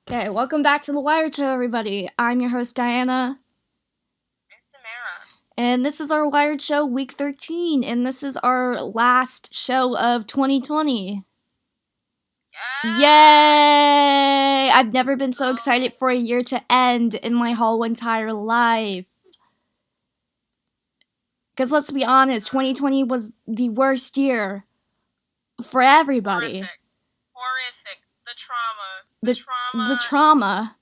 Okay, welcome back to The Wired Show, everybody. I'm your host, Diana. And Samara. And this is our Wired Show week 13, and this is our last show of 2020. Yay! I've never been so excited for a year to end in my whole entire life. Because let's be honest, 2020 was the worst year for everybody. Horrific. The trauma.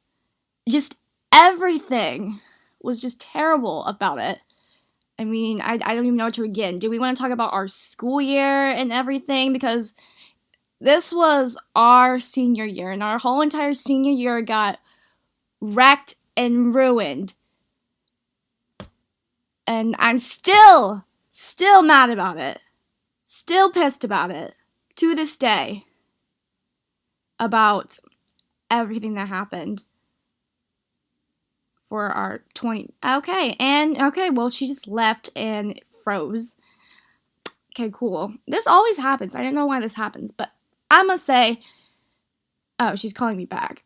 Just everything was just terrible about it. I mean, I don't even know where to begin. Do we want to talk about our school year and everything? Because this was our senior year, and our whole entire senior year got wrecked and ruined. And I'm still mad about it. Still pissed about it. To this day. About everything that happened. For our 20... Okay, well, she just left and froze. Okay, cool. This always happens. I don't know why this happens, but I must say... Oh, she's calling me back.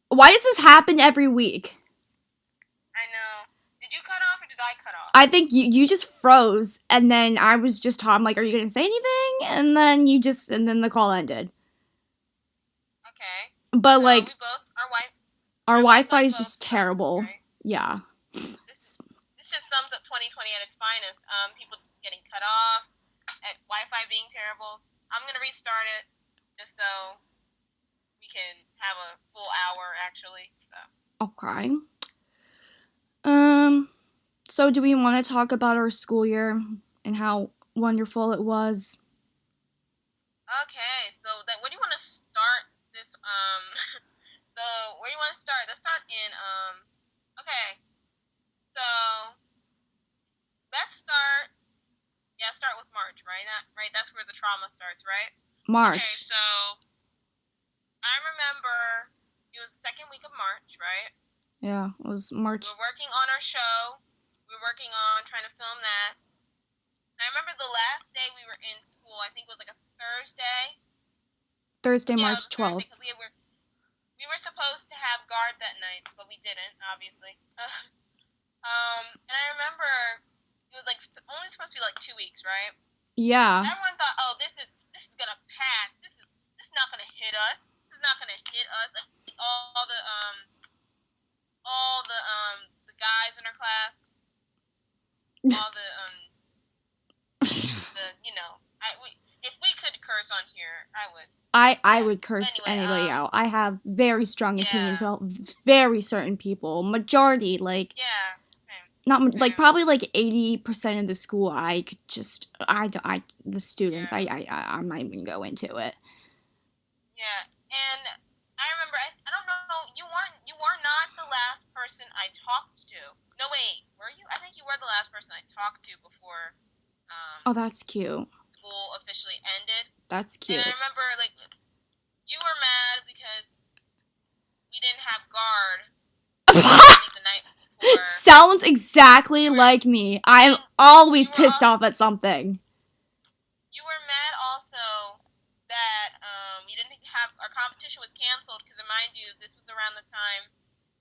Why does this happen every week? I know. Did you cut off or did I cut off? I think you just froze, and then I was just talking, like, are you gonna say anything? And then and then the call ended. Okay. But, so like... Our Wi-Fi is just terrible. Right? Yeah. This just sums up 2020 at its finest. People just getting cut off, at Wi-Fi being terrible. I'm gonna restart it just so we can have a full hour, actually. So. Okay. So do we want to talk about our school year and how wonderful it was? Okay, so where do you want to start this, so where do you want to start? Let's start in, okay, so, start with March, right? Right, that's where the trauma starts, right? March. Okay, so, I remember, it was the second week of March, right? Yeah, it was March. We were working on our show, we were working on trying to film that. I remember the last day we were in school, I think it was like a Thursday. March 12th. Because we were supposed to have guard that night, but we didn't, obviously. And I remember it was like only supposed to be like 2 weeks, right? Yeah. Everyone thought, oh, this is gonna pass. This is not gonna hit us. This is not gonna hit us. Like, all the guys in our class, all the if we could curse on here, I would. I would curse anybody out. I have very strong opinions about very certain people. Majority, like... Yeah. Not, like, probably, like, 80% of the school, I could just... the students, I'm not even gonna go into it. Yeah, and I remember, I don't know, you were not the last person I talked to. No, wait, were you? I think you were the last person I talked to before, oh, that's cute. School officially ended. That's cute. And I remember, like, you were mad because we didn't have guard the night before. Sounds exactly like me. I'm always pissed off at something. You were mad also that we didn't have, our competition was canceled because, mind you, this was around the time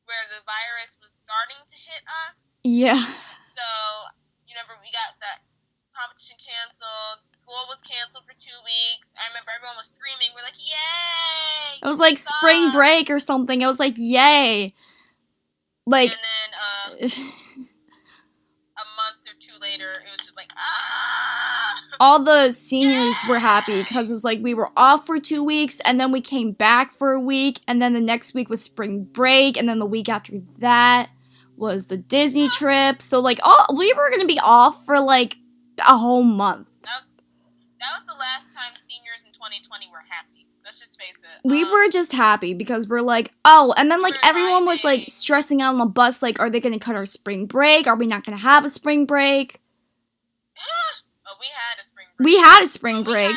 where the virus was starting to hit us. Yeah. So, you remember, we got that competition canceled. School was canceled for 2 weeks. I remember everyone was screaming. We're like, yay! It was like spring break or something. It was like, yay! Like... And then, a month or two later, it was just like, ah! All the seniors were happy because it was like we were off for 2 weeks, and then we came back for a week, and then the next week was spring break, and then the week after that was the Disney trip. So, like, we were gonna be off for, like, a whole month. That was the last time seniors in 2020 were happy. Let's just face it. We were just happy because we're like, oh, and then, like, everyone was, like, stressing out on the bus, like, are they gonna cut our spring break? Are we not gonna have a spring break? Oh, we had a spring break. We had a spring break.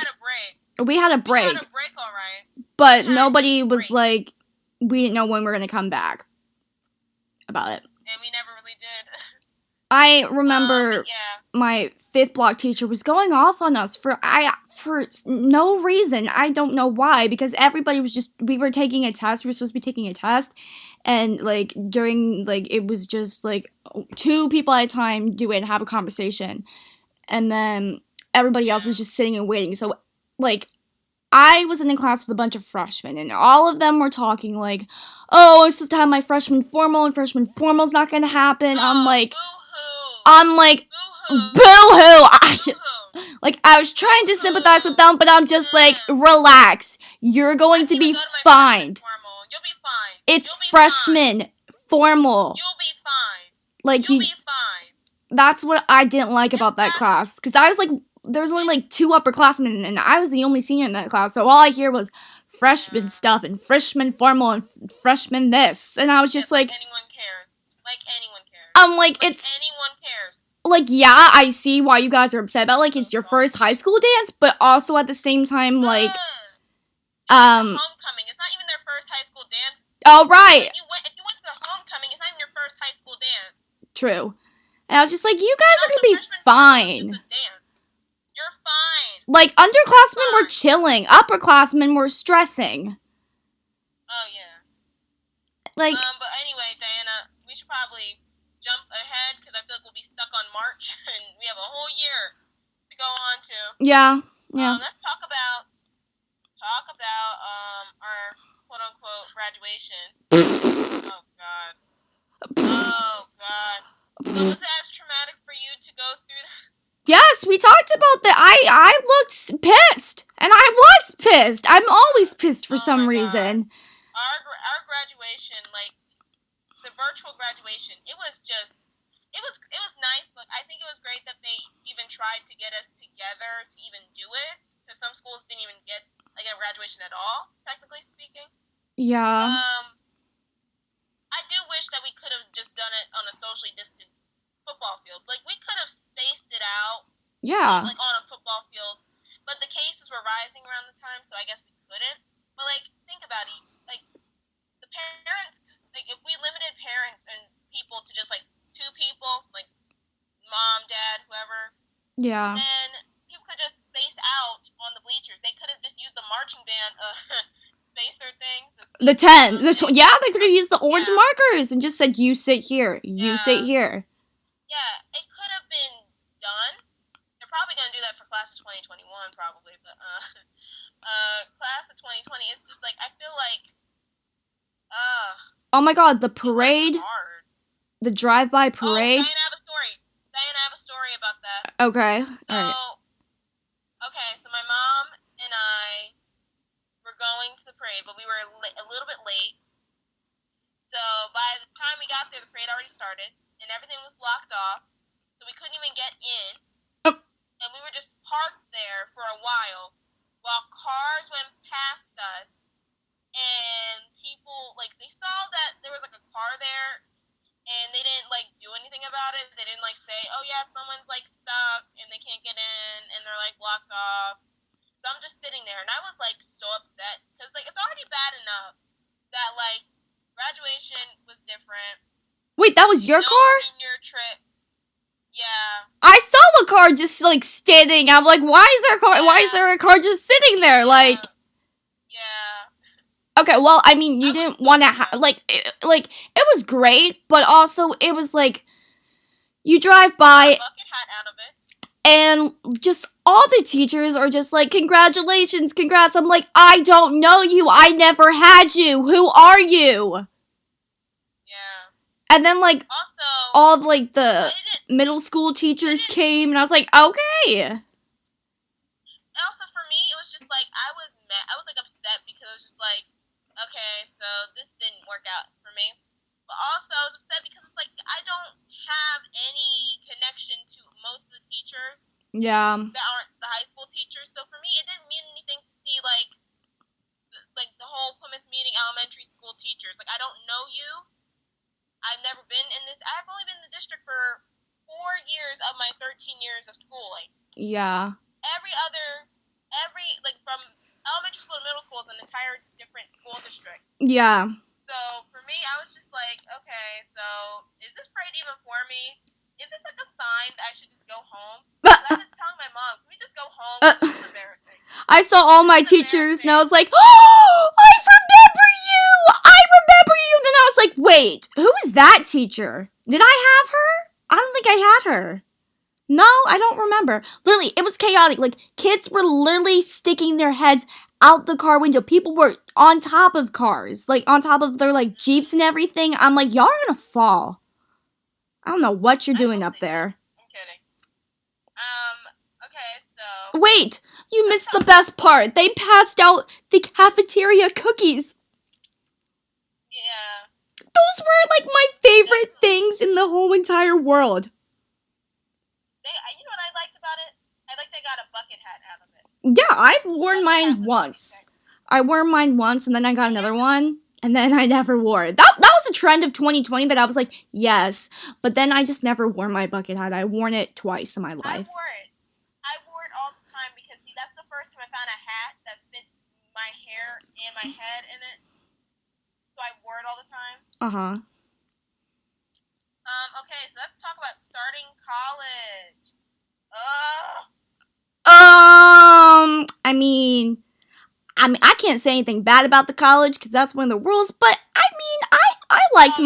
We had a break. We had a break, all right. But nobody was, like, we didn't know when we were gonna come back about it. And we never really did. I remember Yeah. my 5th block teacher was going off on us for no reason. I don't know why, because everybody was just, we were taking a test. We were supposed to be taking a test, and like during, like, it was just like 2 people at a time do it and have a conversation, and then everybody else was just sitting and waiting. So like I was in a class with a bunch of freshmen, and all of them were talking like, "Oh, I'm supposed to have my freshman formal, and freshman formal's not gonna happen." I'm like, Boo-hoo. boo-hoo. Boo-hoo. Like, I was trying to sympathize with them, but I'm just like, relax. You're going to be fine. You'll be fine. It's freshman formal. You'll be fine. Like, You'll be fine. That's what I didn't like about that class, because I was like, there was only like 2 upperclassmen, and I was the only senior in that class, so all I hear was freshman stuff, and freshman formal, and freshman this, and I was just like, anyone cares. Like, anyone cares. I'm like, it's, anyone cares. Like, yeah, I see why you guys are upset about, like, it's your first high school dance, but also at the same time, like, homecoming. It's not even their first high school dance. Oh, right. If you went to the homecoming, it's not even your first high school dance. True. And I was just like, you guys are gonna be fine. You're fine. Like, underclassmen were chilling. Upperclassmen were stressing. Oh, yeah. Like, but anyway, Diana, we should probably jump ahead, because I feel like we'll be stuck on March, and we have a whole year to go on to. Yeah. Let's talk about our quote-unquote graduation. Oh, God. So was it as traumatic for you to go through that? Yes, we talked about that. I looked pissed, and I was pissed. I'm always pissed for some reason. Our graduation, like, the virtual graduation, it was nice. Like, I think it was great that they even tried to get us together to even do it, because some schools didn't even get, like, a graduation at all, technically speaking. Yeah. I do wish that we could have just done it on a socially distant football field. Like, we could have spaced it out. Yeah. Like, on a football field. But the cases were rising around the time, so I guess we couldn't. But, like, think about it. Like, the parents, like, if we limited parents and people to just, like, 2 people, like, mom, dad, whoever. Yeah. Then people could just space out on the bleachers. They could have just used the marching band, spacer things. The 10. Yeah, they could have used the orange markers and just said, you sit here. You sit here. Yeah, it could have been done. They're probably going to do that for class of 2021, probably. But, class of 2020, it's just like, I feel like, oh my God, the parade. The drive-by parade. Oh, Diana, I have a story about that. Okay. All right. So my mom and I were going to the parade, but we were a little bit late. So by the time we got there, the parade already started, and everything was blocked off, so we couldn't even get in. And we were just parked there for a while cars went past us, and people, like, they saw that there was, like, a car there, and they didn't, like, do anything about it. They didn't, like, say, oh, yeah, someone's, like, stuck, and they can't get in, and they're, like, blocked off. So I'm just sitting there, and I was, like, so upset, because, like, it's already bad enough that, like, graduation was different. Wait, that was your car? Senior trip. Yeah. I saw a car just, like, standing. I'm like, why is there a car just sitting there? Like... Yeah. Okay, well, I mean, you didn't want to it was great, but also it was like, you drive by, and just all the teachers are just like, congratulations, congrats. I'm like, I don't know you. I never had you. Who are you? Yeah. And then, like, also, all, like, the middle school teachers came, and I was like, okay. And also, for me, it was just, like, I was, like, upset, because it was just, like, okay, so this didn't work out for me. But also, I was upset because it's, like, I don't have any connection to most of the teachers. Yeah. That aren't the high school teachers. So, for me, it didn't mean anything to see, like, the whole Plymouth Meeting elementary school teachers. Like, I don't know you. I've never been in this. I've only been in the district for 4 years of my 13 years of schooling. Yeah. Like, from elementary school to middle school is an entire different school district. Yeah. So, for me, I was just like, okay, so, is this parade even for me? Is this This is embarrassing. I saw all my teachers and I was like, oh, I remember you! I remember you! Then I was like, wait, who is that teacher? Did I have her? I don't think I had her. No, I don't remember. Literally, it was chaotic. Like, kids were literally sticking their heads out the car window. People were on top of cars, like, on top of their, like, Jeeps and everything. I'm like, y'all are gonna fall. I don't know what you're doing up there. I'm kidding. Okay, so... Wait, you missed the best part. They passed out the cafeteria cookies. Yeah. Those were, like, my favorite things in the whole entire world. You know what I liked about it? I liked they got a bucket hat out of it. Yeah, I've worn mine once. I wore mine once, and then I got another one, and then I never wore it. That was a trend of 2020 that I was like, yes. But then I just never wore my bucket hat. I've worn it twice in my life. I wore it all the time because, see, that's the first time I found a hat that fits my hair and my head in it. So I wore it all the time. Uh-huh. Okay, so let's talk about starting college. I can't say anything bad about the college because that's one of the rules. But I mean, I liked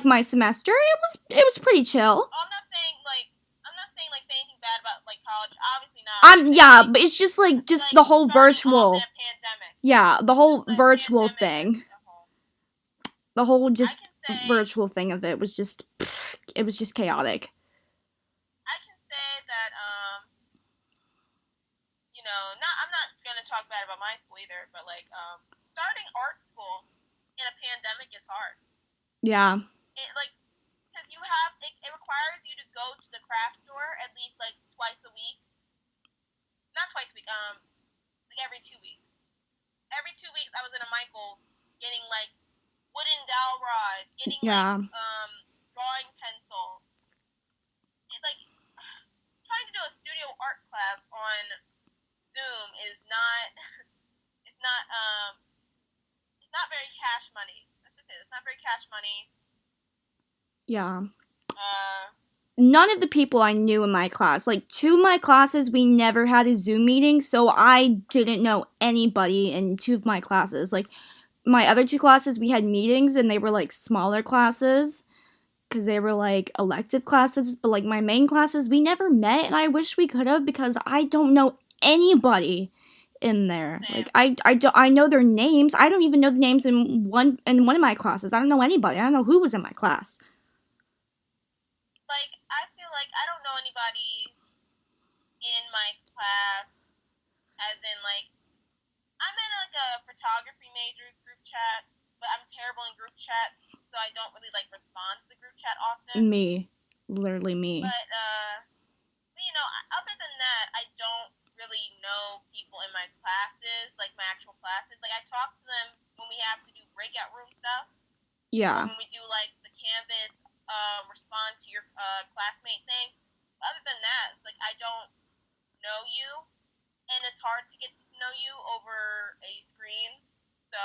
my semester. It was pretty chill. I'm not saying say anything bad about like college. Obviously not. But it's just like the whole virtual. Yeah, the whole virtual thing. The whole just virtual thing of it was just chaotic. I can say that I'm not gonna talk bad about my school either, but like starting art school in a pandemic is hard. Yeah. Because it requires you to go to the craft store at least like twice a week. Not twice a week, like every 2 weeks. Every 2 weeks I was in a Michael's getting like wooden dowel rods, getting drawing pencils. It's like trying to do a studio art class on Zoom is not it's not very cash money. Let's just say it's not very cash money. Yeah. None of the people I knew in my class, like 2 of my classes, we never had a Zoom meeting, so I didn't know anybody in 2 of my classes. Like, my other 2 classes, we had meetings, and they were, like, smaller classes, because they were, like, elective classes, but, like, my main classes, we never met, and I wish we could have, because I don't know anybody in there. Like, I know their names. I don't even know the names in one of my classes. I don't know anybody. I don't know who was in my class. Like, I feel like I don't know anybody in my class, as in, like, I'm in, like, a photography major group chat, but I'm terrible in group chat, so I don't really, like, respond to the group chat often. Me. Literally me. But, other than that, I don't really know people in my classes, like, my actual classes. Like, I talk to them when we have to do breakout room stuff. Yeah. Or when we do, like, the Canvas respond to your classmate thing. Other than that, like, I don't know you, and it's hard to get to know you over a screen. So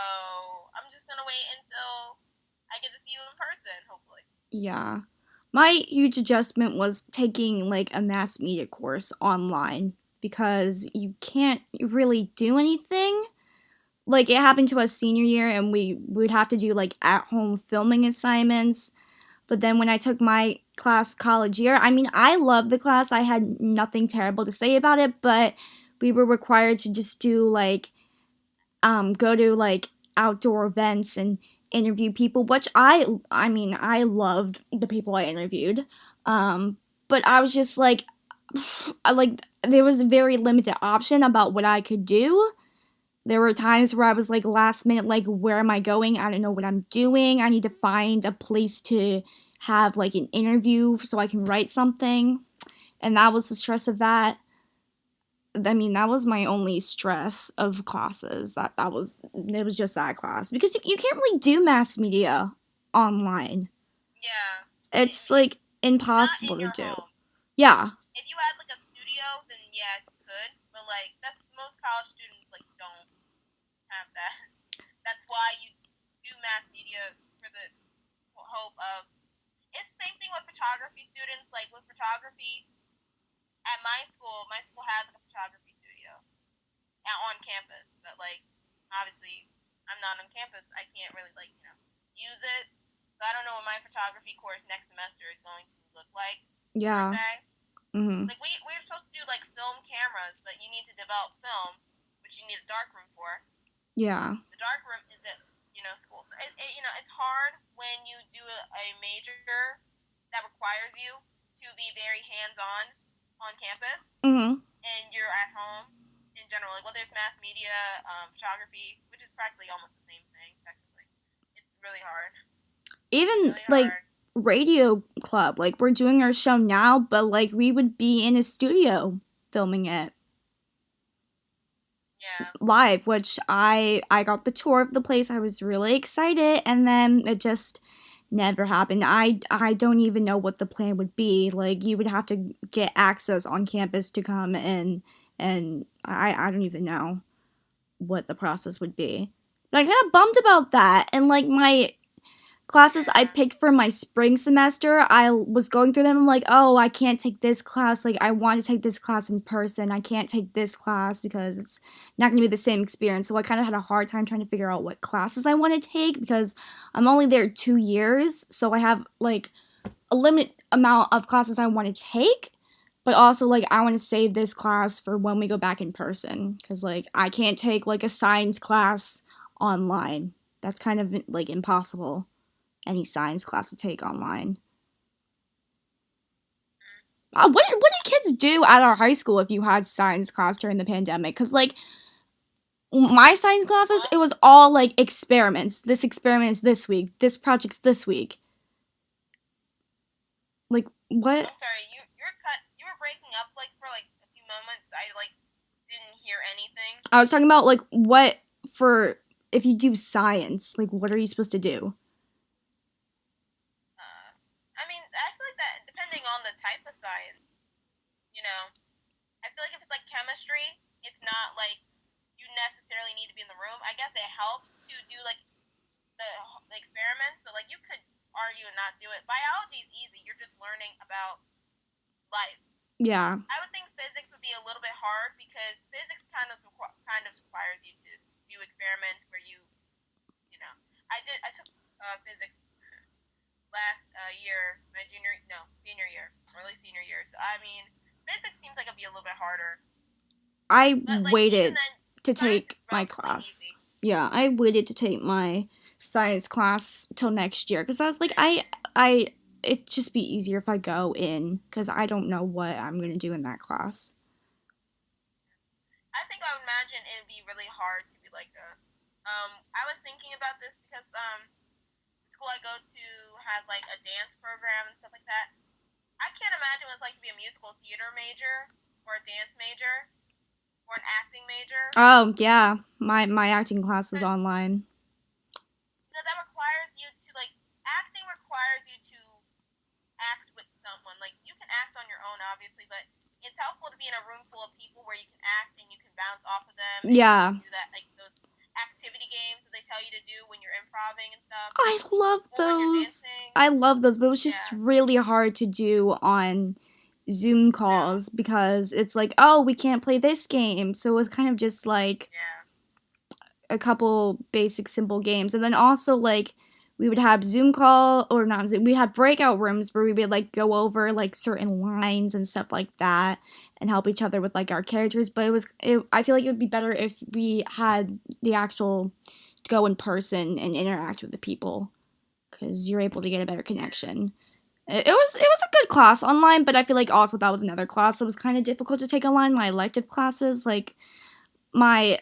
I'm just gonna wait until I get to see you in person, hopefully. Yeah. My huge adjustment was taking, like, a mass media course online because you can't really do anything. Like, it happened to us senior year, and we would have to do, like, at-home filming assignments. But then when I took my class college year, I mean, I loved the class. I had nothing terrible to say about it, but we were required to just do, like, go to, like, outdoor events and interview people, which I loved the people I interviewed. But I was just, like, there was a very limited option about what I could do. There were times where I was, like, last minute, like, where am I going? I don't know what I'm doing. I need to find a place to have, like, an interview so I can write something. And that was the stress of that. I mean, that was my only stress of classes. It was just that class. Because you can't really do mass media online. Yeah. It's, like, impossible to do. Home. Yeah. If you had, like, a studio, then yeah, you could. But, like, most college students, like, don't have that. That's why you do mass media for the hope of... It's the same thing with photography students. Like, with photography, at my school has like a photography studio on campus, but like obviously I'm not on campus. I can't really like use it. So I don't know what my photography course next semester is going to look like per Yeah. se. Mhm. Like we're supposed to do like film cameras, but you need to develop film, which you need a dark room for. Yeah. The dark room is at school. So it's hard when you do a major that requires you to be very hands on campus, Mhm. and you're at home in general. Like whether it's mass media, photography, which is practically almost the same thing technically. It's really hard. Even Really like hard. radio club, like we're doing our show now, but like we would be in a studio filming it Yeah. live, which I got the tour of the place. I was really excited, and then it just never happened. I don't even know what the plan would be. Like you would have to get access on campus to come in, and I don't even know what the process would be. But I kind of bummed about that, and like my classes I Yeah. picked for my spring semester, I was going through them. I'm like, oh, I can't take this class. Like, I want to take this class in person. I can't take this class because it's not going to be the same experience. So I kind of had a hard time trying to figure out what classes I want to take because I'm only there 2 years. So I have like a limited amount of classes I want to take. But also, like, I want to save this class for when we go back in person. Because, like, I can't take, like, a science class online. That's kind of, like, impossible any science class to take online. What do kids do at our high school if you had science class during the pandemic? Because like my science classes, Well, it was all like experiments. This experiment is this week. This project's this week. Like what? I'm sorry. You were breaking up like for like a few moments. I like didn't hear anything. I was talking about like what for if you do science, like what are you supposed to do? Uh, I mean, I feel like that depending on the type of science, you know. I feel like if it's like chemistry, it's not like you necessarily need to be in the room. I guess it helps to do like the, the experiments, but like you could argue and not do it. Biology is easy. You're just learning about life. Yeah. I would think physics would be a little bit hard because physics kind of requires you to do experiments where you know. I took physics last year, my senior year, early senior year. So I mean, physics seems like it'd be a little bit harder, I but like even waited then, to science take is my relatively class. easy. Yeah, I waited to take my science class till next year because I was like, I, it'd just be easier if I go in because I don't know what I'm gonna do in that class. I think I would imagine it would be really hard to be like a. I was thinking about this because the school I go to has like a dance program and stuff like that. I can't imagine what it's like to be a musical theater major or a dance major or an acting major Oh yeah, my acting class was online. because that requires you to like acting requires you to act with someone. Like you can act on your own, obviously, but it's helpful to be in a room full of people where you can act and you can bounce off of them and you can Yeah, do that like those activity games that they tell you to do when you're improving and stuff I love or when you're those. dancing. I love those, but it was just Yeah, really hard to do on Zoom no, calls because it's like, oh, we can't play this game. So it was kind of just like yeah, a couple basic simple games. And then also like we would have Zoom call or not Zoom. We had breakout rooms where we would like go over like certain lines and stuff like that and help each other with like our characters. But I feel like it would be better if we had the actual go in person and interact with the people because you're able to get a better connection. It was a good class online, but I feel like also that was another class that was kind of difficult to take online. My elective classes, my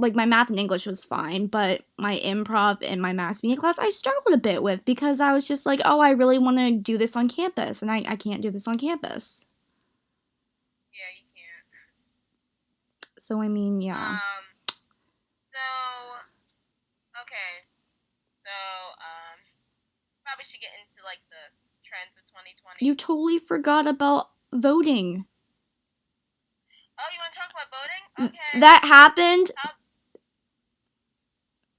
my math and English was fine, but my improv and my mass media class I struggled a bit with because I was just like, oh, I really want to do this on campus, and I can't do this on campus. yeah. You can't. So I mean, yeah. Um. So okay. So probably should get into like the trends of 2020. You totally forgot about voting. Oh, you want to talk about voting? Okay. That happened How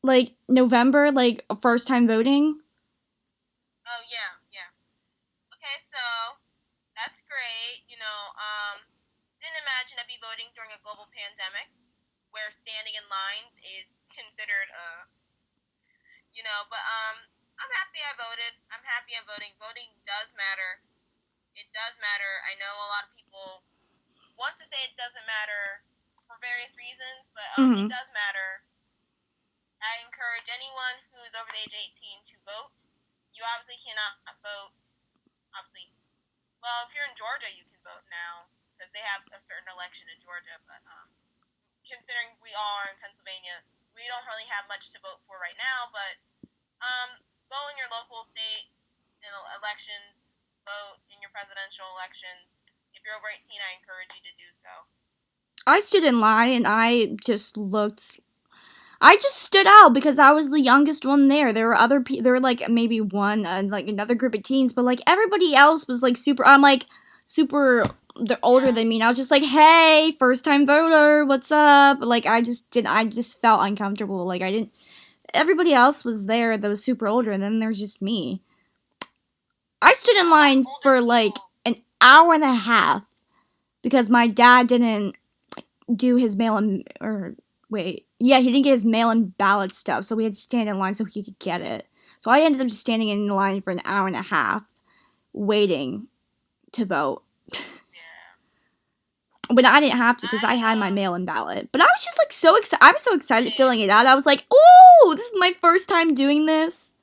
like November, like first time voting. Oh yeah, yeah. Okay, so that's great. voting during a global pandemic, where standing in lines is considered but I'm happy I voted. I'm happy I'm voting. Voting does matter. It does matter. I know a lot of people want to say it doesn't matter for various reasons, but it does matter. I encourage anyone who is over the age of 18 to vote. You obviously cannot vote. Obviously, well, if you're in Georgia, you can vote now because they have a certain election in Georgia. But considering we are in Pennsylvania, we don't really have much to vote for right now. But vote in your local state in elections. Vote in your presidential elections. If you're over 18, I encourage you to do so. I stood in line and I just stood out because I was the youngest one there. There were other people, there were like maybe one, like another group of teens, but like everybody else was like super, they're older than me. And I was just like, hey, first time voter, what's up? Like I just felt uncomfortable. Like everybody else was there that was super older, and then there's just me. I stood in line for like an hour and a half because my dad didn't do his he didn't get his mail-in ballot stuff, so we had to stand in line so he could get it. So I ended up just standing in line for an hour and a half, waiting to vote. But I didn't have to because I had my mail-in ballot. But I was just like so excited. I was so excited filling it out. I was like, "Ooh, this is my first time doing this."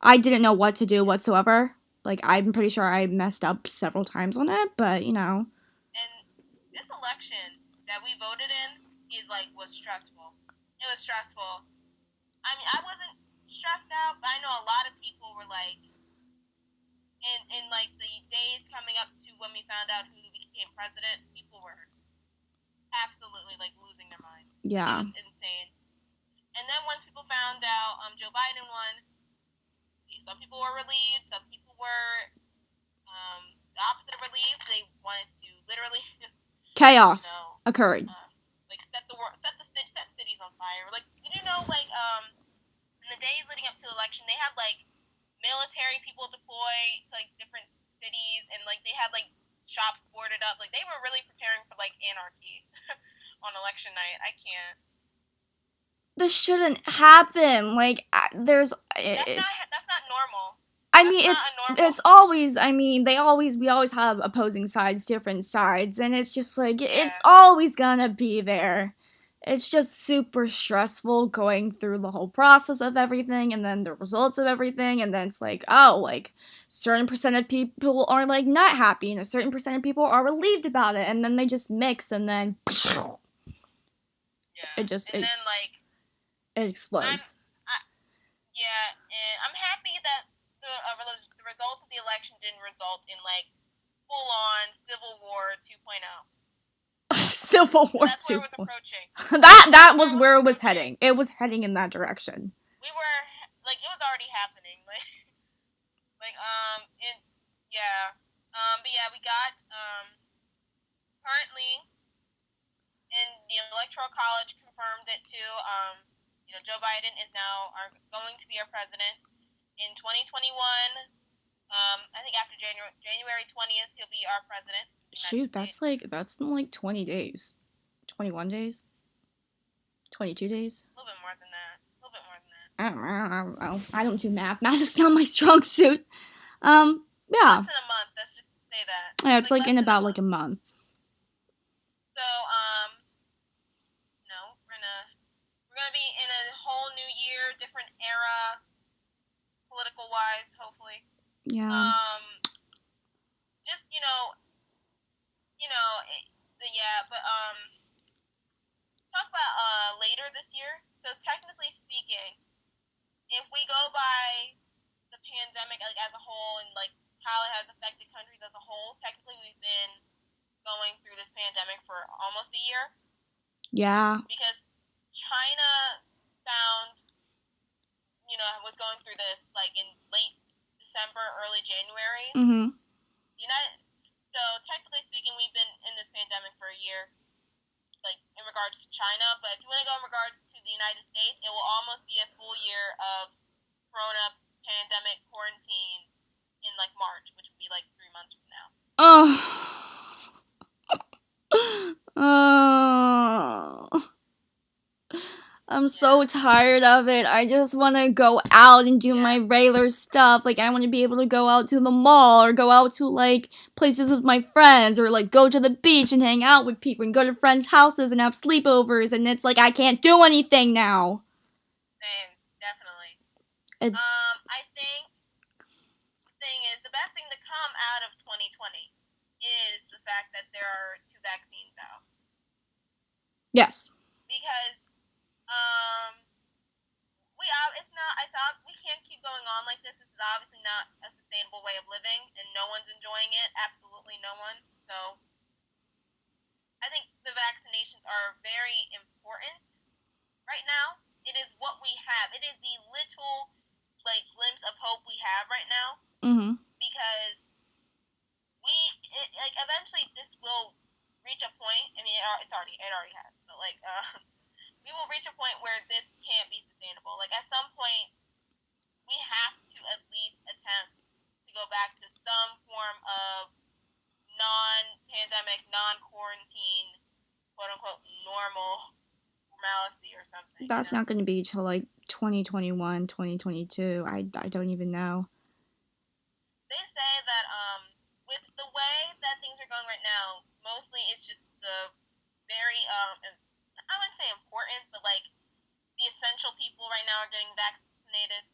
I didn't know what to do whatsoever. Like I'm pretty sure I messed up several times on it, but And this election that we voted in was stressful. It was stressful. I mean, I wasn't stressed out, but I know a lot of people were like, in like the days coming up to when we found out who became president, people were absolutely like losing their minds. Yeah. It was insane. And then once people found out Joe Biden won, some people were relieved, some people were the opposite of relieved. They wanted to literally chaos occurred. Like set cities on fire. Like, did you know in the days leading up to the election, they had like military people deploy to like different cities, and like they had like shops boarded up. Like they were really preparing for like anarchy on election night. I can't. This shouldn't happen. Like that's not normal. I mean, it's always. I mean, we always have opposing sides, different sides, and it's just like it's always gonna be there. It's just super stressful going through the whole process of everything, and then the results of everything, and then it's like, oh, like certain percent of people are like not happy, and a certain percent of people are relieved about it, and then they just mix, and then it explodes. And I'm happy that the results of the election didn't result in like full-on Civil War 2.0. Civil War 2.0. That's where it was approaching. that was where it was heading. It was heading in that direction. We were like, it was already happening. But yeah, we got currently in the Electoral College confirmed it too. Joe Biden is now going to be our president in 2021. I think after January 20th, he'll be our president. Shoot, that's in like 20 days. 21 days? 22 days? A little bit more than that. I don't know. I don't do math. Math is not my strong suit. Yeah. Less than a month, let's just say that. Yeah, it's like in about like a month. So, we're gonna be in a whole new year, different era, political wise, hopefully. Yeah. Just talk about later this year. So technically speaking, if we go by the pandemic like as a whole and like how it has affected countries as a whole, technically we've been going through this pandemic for almost a year. Yeah. Because China was going through this like in late December, early January. Mm-hmm. So technically speaking, we've been in this pandemic for a year, like in regards to China. But if you want to go in regards to the United States, it will almost be a full year of Corona pandemic quarantine in like March, which would be like 3 months from now. Oh. I'm so tired of it. I just want to go out and do my regular stuff. Like, I want to be able to go out to the mall or go out to, like, places with my friends or, like, go to the beach and hang out with people and go to friends' houses and have sleepovers. And it's like, I can't do anything now. Same, definitely. It's. I think the thing is, the best thing to come out of 2020 is the fact that there are 2 vaccines out. Yes. Because, we can't keep going on like this. This is obviously not a sustainable way of living, and no one's enjoying it. Absolutely no one. So, I think the vaccinations are very important right now. It is what we have. It is the little, like, glimpse of hope we have right now. Mm-hmm. Because eventually this will reach a point. I mean, it already has. But, like, we will reach a point where this can't be sustainable. Like, at some point, we have to at least attempt to go back to some form of non-pandemic, non-quarantine, quote-unquote, normalcy or something. That's not going to be till, like, 2021, 2022. I don't even know. They say that, with the way that things are going right now, mostly it's just the very, I wouldn't say important, but, like, the essential people right now are getting vaccinated.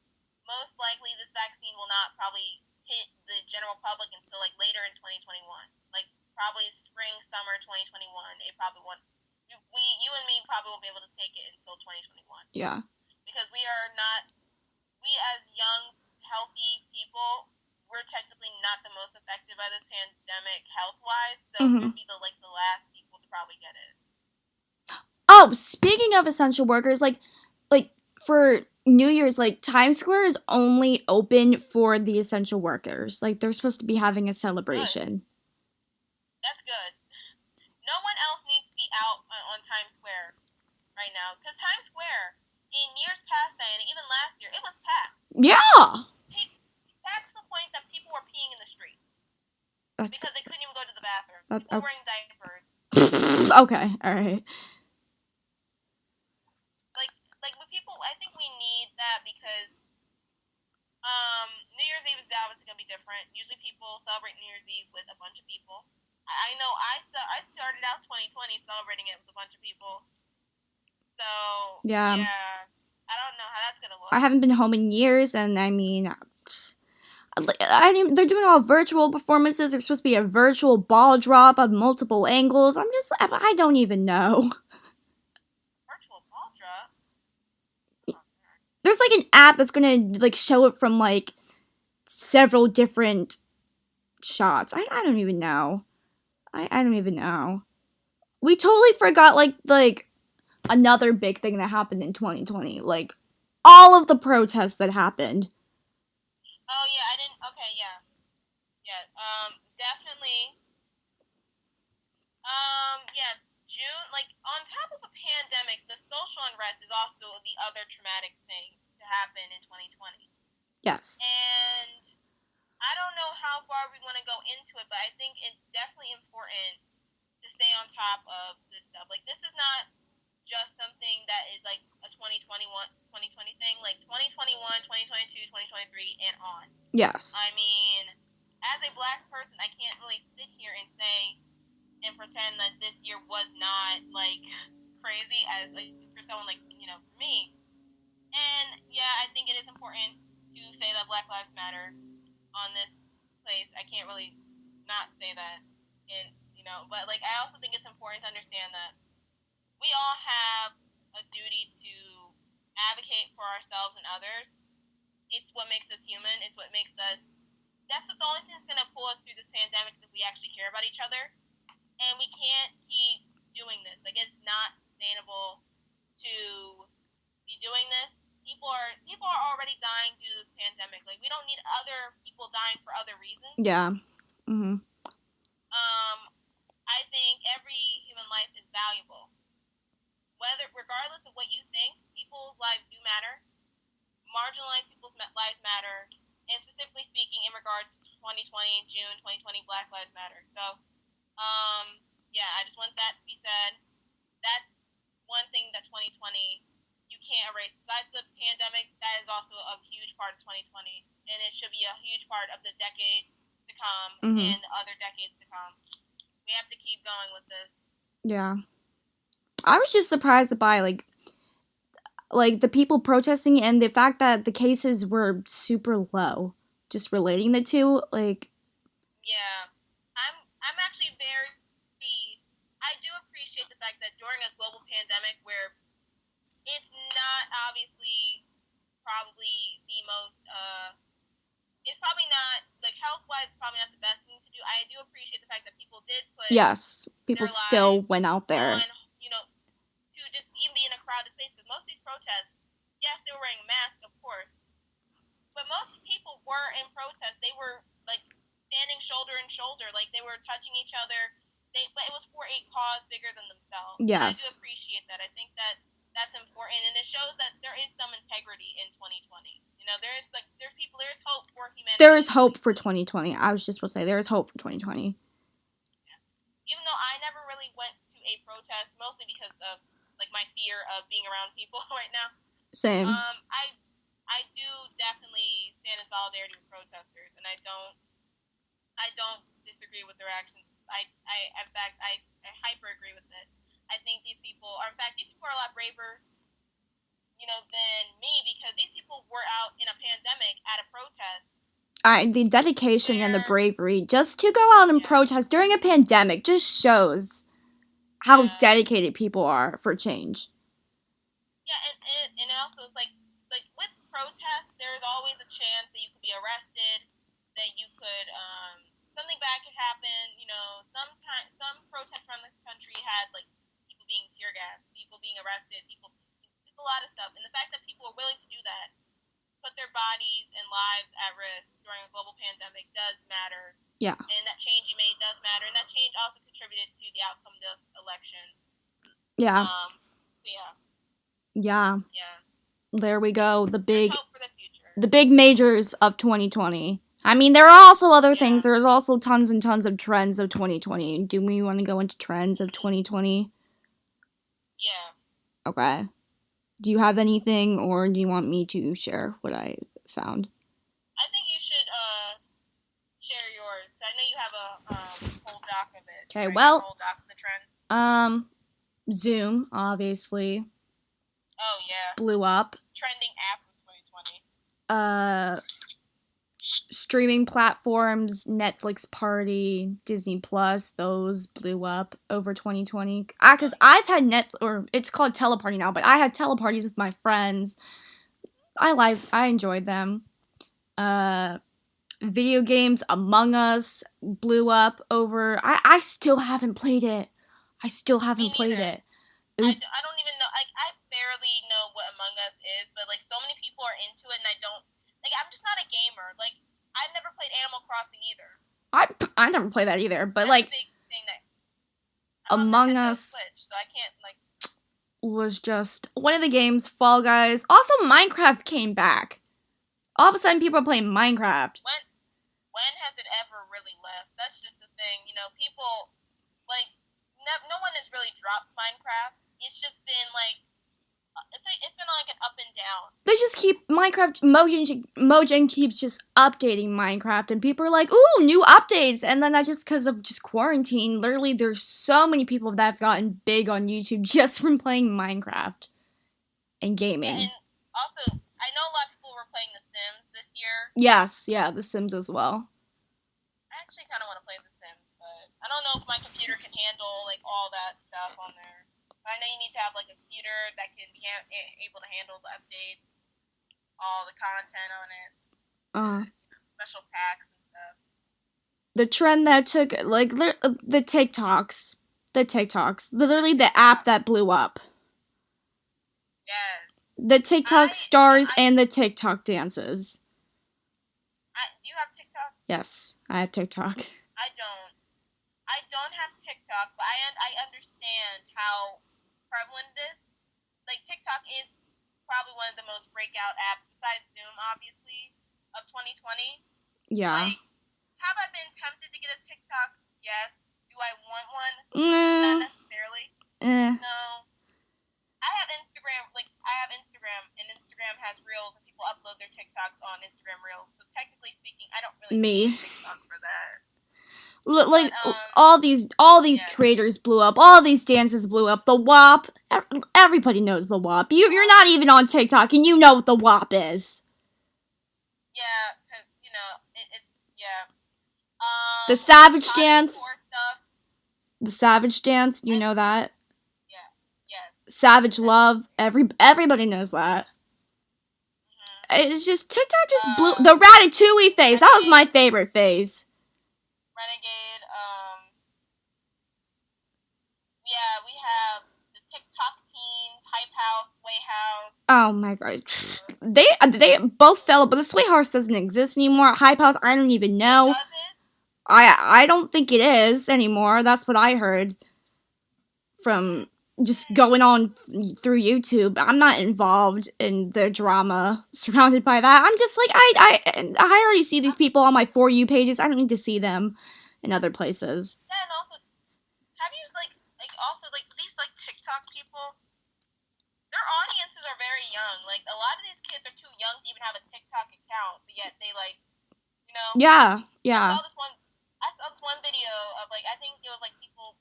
Most likely this vaccine will not probably hit the general public until, like, later in 2021. Like, probably spring, summer 2021. It probably won't. You and me probably won't be able to take it until 2021. Yeah. Because we as young, healthy people, we're technically not the most affected by this pandemic health-wise, so we'd be the last people to probably get it. Oh, speaking of essential workers, like for New Year's, like, Times Square is only open for the essential workers. Like, they're supposed to be having a celebration. Good. That's good. No one else needs to be out on Times Square right now, because Times Square, in years past and even last year, it was packed. Yeah. Packed to the point that people were peeing in the street. That's because they couldn't even go to the bathroom. were People wearing diapers. Okay, alright. Like with people, I think we need that because New Year's Eve is obviously gonna be different. Usually people celebrate New Year's Eve with a bunch of people. I know I started out 2020 celebrating it with a bunch of people. So yeah, I don't know how that's gonna look. I haven't been home in years, and I mean, they're doing all virtual performances. There's supposed to be a virtual ball drop of multiple angles. I don't even know. Virtual ball drop? There's, like, an app that's gonna, like, show it from, like, several different shots. I don't even know. I don't even know. We totally forgot, like another big thing that happened in 2020. Like, all of the protests that happened. Oh, yeah, I didn't. Okay, yeah. Yeah, definitely. Yeah, June, like, on top of a pandemic, the social unrest is also the other traumatic thing to happen in 2020. Yes. And I don't know how far we want to go into it, but I think it's definitely important to stay on top of this stuff. Like, this is not just something that is, like, a 2020 thing. Like, 2021, 2022, 2023, and on. Yes. I mean, as a black person, I can't really sit here and say and pretend that this year was not, like, crazy as, like, for someone like, for me. And yeah, I think it is important to say that Black Lives Matter on this place. I can't really not say that. And, but, like, I also think it's important to understand that we all have a duty to advocate for ourselves and others. It's what makes us human. It's what makes us. That's the only thing that's going to pull us through this pandemic, is if we actually care about each other. And we can't keep doing this. Like, it's not sustainable to be doing this. People are already dying due to this pandemic. Like, we don't need other people dying for other reasons. Yeah. Mhm. I think every human life is valuable. Regardless of what you think, people's lives do matter. Marginalized people's lives matter. And specifically speaking, in regards to 2020, June 2020, Black Lives Matter. So, yeah, I just want that to be said. That's one thing that 2020, 2020, and it should be a huge part of the decade to come Mhm. and other decades to come. We have to keep going with this. Yeah. I was just surprised by like the people protesting and the fact that the cases were super low. Just relating the two, like Yeah, I'm actually very. I do appreciate the fact that during a global pandemic where it's not obviously probably the most it's probably not like health wise probably not the best thing to do. I do appreciate the fact that people did put yes, people their still lives went out there. on, you know, to just even be in a crowded space. Because most of these protests, yes, they were wearing masks, of course, but most people were in protest. They were like standing shoulder in shoulder, like they were touching each other. But it was for a cause bigger than themselves. Yes. And I do appreciate that. I think that that's important, and it shows that there is some integrity in 2020. You know, there's hope for humanity. There is hope for 2020. I was just supposed to say there is hope for 2020. Even though I never really went to a protest, mostly because of like my fear of being around people right now. Same. I do definitely stand in solidarity with protesters, and I don't disagree with their actions. In fact, I hyper agree with it. I think these people are a lot braver, you know, than me because these people were out in a pandemic at a protest. The dedication and the bravery just to go out and protest during a pandemic just shows how dedicated people are for change. Yeah, and it also is like with protests, there's always a chance that you could be arrested, that you could something bad could happen. You know, some protests around this country had like people being tear gassed, people being arrested, just a lot of stuff. And the fact that people are willing to do that, put their bodies and lives at risk during a global pandemic does matter. Yeah. And that change you made does matter, and that change also contributed to the outcome of the election. Yeah. Yeah. Yeah. Yeah. There we go. The big hope for the future. The big majors of 2020. I mean, there are also other things. There's also tons and tons of trends of 2020. Do we want to go into trends of 2020? Yeah. Okay. Do you have anything, or do you want me to share what I found? I think you should share yours. I know you have a whole doc of it. Okay, right? well, A whole doc of the trends. Zoom, obviously. Oh yeah. Blew up. Trending app of 2020. Streaming platforms, Netflix Party, Disney Plus, those blew up over 2020. Because I've had it's called Teleparty now, but I had teleparties with my friends. I enjoyed them. Video games, Among Us blew up over. I still haven't played it. I don't even know. Like I barely know what Among Us is, but like so many people are into it, and I don't. Like I'm just not a gamer. Like I've never played Animal Crossing either. I never played that either, but that's like a big thing that Among Us Switch, so I can't like was just one of the games. Fall Guys. Also, Minecraft came back. All of a sudden, people are playing Minecraft. When has it ever really left? That's just the thing. You know, people like no one has really dropped Minecraft. It's just been like it's been like an up and down. They just keep Minecraft. Mojang keeps just updating Minecraft, and people are like, "Ooh, new updates!" And then because of quarantine, literally, there's so many people that have gotten big on YouTube just from playing Minecraft and gaming. Yeah, and also, I know a lot of people were playing The Sims this year. Yes, yeah, The Sims as well. I actually kind of want to play The Sims, but I don't know if my computer can handle like all that stuff on there. I know you need to have like a computer that can be able to handle the updates, all the content on it, special packs and stuff. The trend that took the TikToks, literally the app that blew up. Yes. The TikTok stars and the TikTok dances. Do you have TikTok? Yes, I have TikTok. I don't have TikTok, but I understand how prevalent it is. Like TikTok is probably one of the most breakout apps besides Zoom, obviously, of 2020. Yeah. Like, have I been tempted to get a TikTok? Yes. Do I want one? Not necessarily. No. I have Instagram, and Instagram has Reels, and people upload their TikToks on Instagram Me. TikTok for that. Like But, all these yeah. creators blew up. All these dances blew up. The WAP. Everybody knows the WAP. You're not even on TikTok, and you know what the WAP is. Yeah, because, it's, yeah. The Savage Cotton Dance. Core stuff. The Savage Dance. You know that. Yeah, yes. Savage Love. Everybody knows that. Mm-hmm. It's just TikTok just blew the Ratatouille phase. That was my favorite phase. Renegade. Yeah, we have the TikTok teens, Hype House, Sway House. Oh my god, they both fell, but the Sway House doesn't exist anymore. Hype House, I don't even know. Does it? I don't think it is anymore. That's what I heard from just going on through YouTube. I'm not involved in the drama surrounded by that. I'm just like I already see these people on my For You pages. I don't need to see them in other places. Yeah, and also, have you also these TikTok people? Their audiences are very young. Like a lot of these kids are too young to even have a TikTok account, but yet they Yeah. I saw this one video of I think it was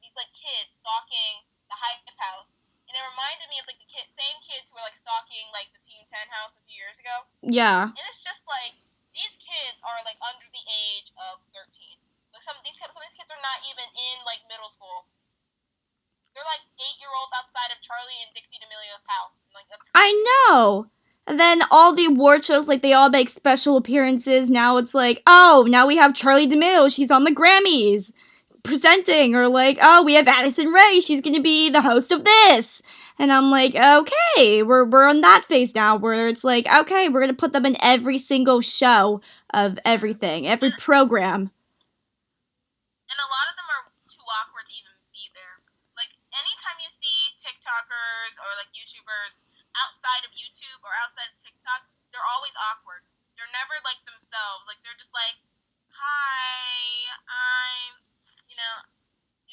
these kids stalking the Hype House, and it reminded me of the same kids who were stalking the Teen 10 House a few years ago. Yeah. And it's just these kids are under the age of 13. Some of these kids are not even in middle school. They're 8-year-olds outside of Charlie and Dixie D'Amelio's house. I know. And then all the award shows, they all make special appearances. Now it's now we have Charlie D'Amelio. She's on the Grammys presenting. Or oh, we have Addison Rae. She's going to be the host of this. And I'm like, okay, we're on that phase now where it's okay, we're going to put them in every single show of everything, every program. And a lot of them are too awkward to even be there. Anytime you see TikTokers or YouTubers outside of YouTube or outside of TikTok, they're always awkward. They're never themselves. They're just hi, I'm,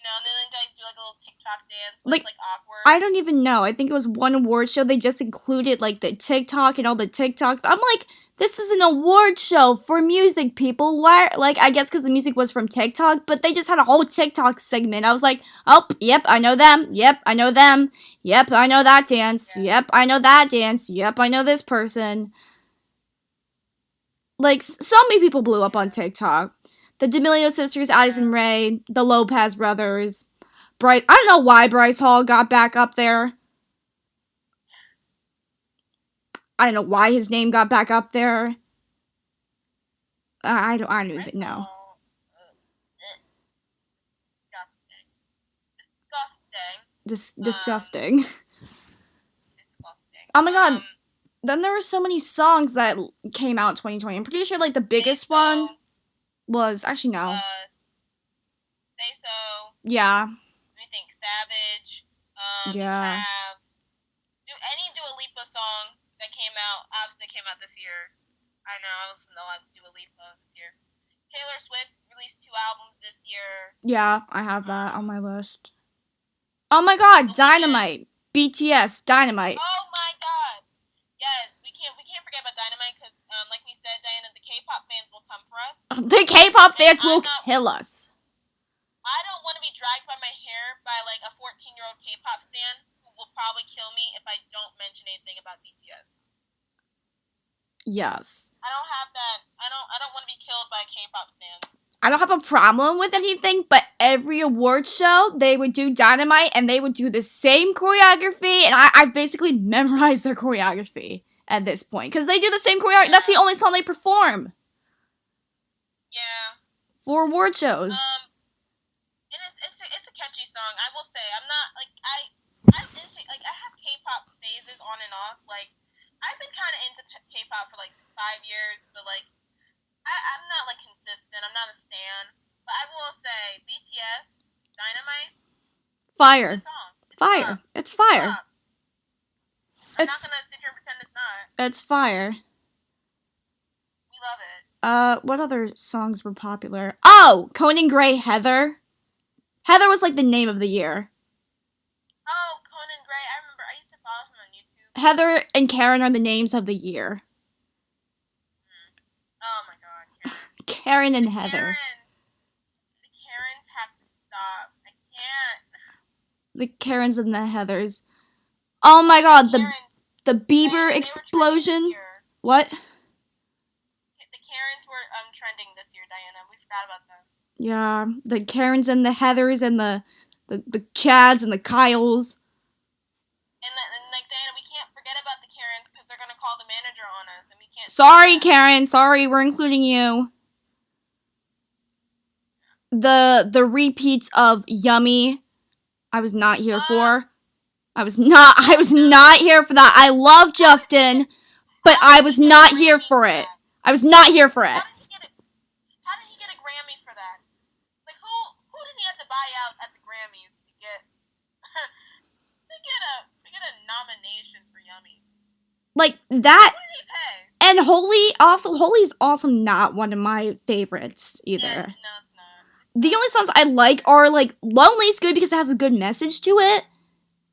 and then they do a little TikTok dance. It's awkward. I don't even know. I think it was one award show. They just included the TikTok and all the TikTok. I'm like, this is an award show for music people. Why? I guess because the music was from TikTok, but they just had a whole TikTok segment. I was like, oh, yep, I know them. Yep, I know them. Yep, I know that dance. Yeah. Yep, I know that dance. Yep, I know this person. So many people blew up on TikTok. The D'Amelio sisters, Addison Rae, the Lopez brothers. I don't know why Bryce Hall got back up there. I don't know why his name got back up there. I don't even know. Disgusting. Oh my god. Then there were so many songs that came out in 2020. I'm pretty sure the biggest one was actually no. Say So. Yeah. I think Savage. Yeah. Dua Lipa song that came out, obviously came out this year. I know, I listened to a lot of Dua Lipa this year. Taylor Swift released 2 albums this year. Yeah, I have that on my list. Oh my god, Dynamite. BTS, Dynamite. Oh my god. Yes, we can't forget about Dynamite because, like we said, Diana, the K-pop fans will come for us. The K-pop fans will kill us. I don't want to be dragged by my hair by a 14-year-old K-pop stan who will probably kill me if I don't mention anything about BTS. Yes. I don't have that. I don't want to be killed by K-pop stans. I don't have a problem with anything, but every award show, they would do Dynamite, and they would do the same choreography, and I've basically memorized their choreography at this point, because they do the same choreography. Yeah. That's the only song they perform. Yeah. For award shows. It's a catchy song. I will say, I'm not, I'm into, I have K-pop phases on and off. I've been kind of into K-pop for 5 years, but I'm not consistent. I'm not a stan. But I will say, BTS, Dynamite. Fire. It's fire. Pop. It's fire. Pop. I'm not gonna sit here and pretend it's not. It's fire. We love it. What other songs were popular? Oh, Conan Gray, Heather. Heather was the name of the year. Oh, Conan Gray. I remember. I used to follow him on YouTube. Heather and Karen are the names of the year. Oh my god. Karen and Heather. The Karens have to stop. I can't. The Karens and the Heathers. Oh my god, the Bieber They explosion. were trending this year. What? The Karens were trending this year, Diana. We forgot about them. Yeah, the Karens and the Heathers and the Chads and the Kyles. And like Diana, we can't forget about the Karens because they're gonna call the manager on us, and we can't. Sorry, Karen. Sorry, we're including you. The repeats of Yummy, I was not here for. I was not here for that. I love Justin, but I was not here for it. I was not here for it. How did he get a Grammy for that? Like who did he have to buy out at the Grammys to get to get a nomination for Yummy? Like that. Who did he pay? And Holy's also not one of my favorites either. Yeah, no, it's not. The only songs I like are like Lonely's good because it has a good message to it.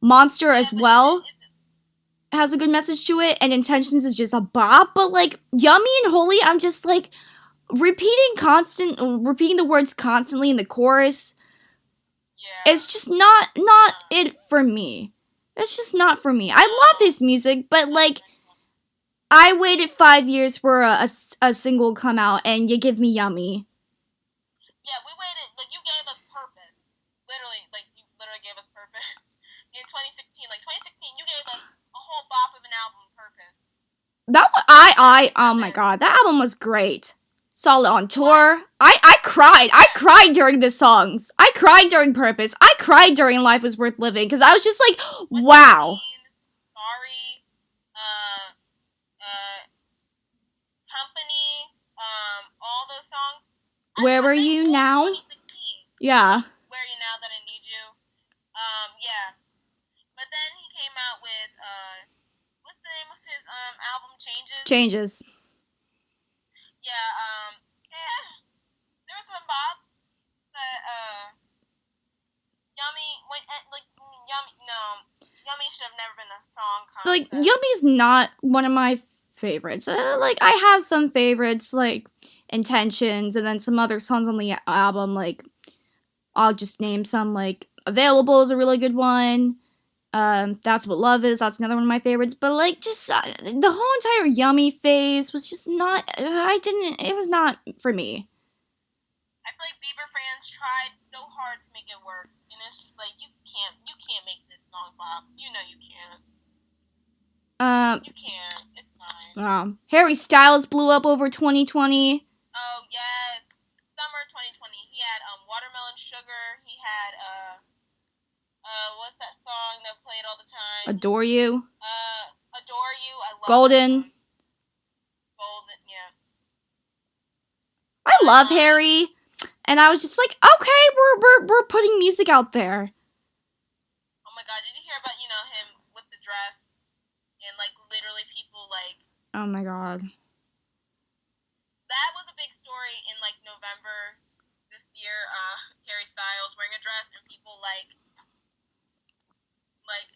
Monster as well has a good message to it, and Intentions is just a bop. But like Yummy and Holy, I'm just like repeating the words constantly in the chorus. Yeah. It's just not it for me. It's just not for me. I love his music, but like I waited 5 years for a single come out, and you give me Yummy. Yeah, we waited. Like you gave us Purpose. You literally gave us Purpose in 2016. Like 2016, you gave us a whole bop of an album, Purpose. Oh my god, that album was great. Solid on tour. I cried. I cried during the songs. I cried during Purpose. I cried during Life Was Worth Living because I was just like, wow. Sorry. Company. All those songs. Where Were You Now? 2016. Yeah. Where Are You Now That I Need You? Yeah. But then he came out with what's the name of his album? Changes. Yeah. There was some bop, but Yummy should have never been a song concept. Like Yummy's not one of my favorites. Like I have some favorites like Intentions, and then some other songs on the album. Like I'll just name some. Like Available is a really good one. That's What Love Is. That's another one of my favorites. But like just the whole entire Yummy phase was just not. It was not for me. I feel like Bieber fans tried so hard to make it work, and it's just like you can't make this song pop. You know you can't. You can't. It's fine. Wow. Harry Styles blew up over 2020. Oh yes, summer 2020. He had Watermelon Sugar. He had what's that song that played all the time? Adore You. Adore You. I love Golden. Golden, yeah. I love Harry, and I was just like, okay, we're putting music out there. Oh my god, did you hear about him with the dress and like literally people like? Oh my god. That was a big story in like November this year. Harry Styles wearing a dress and people like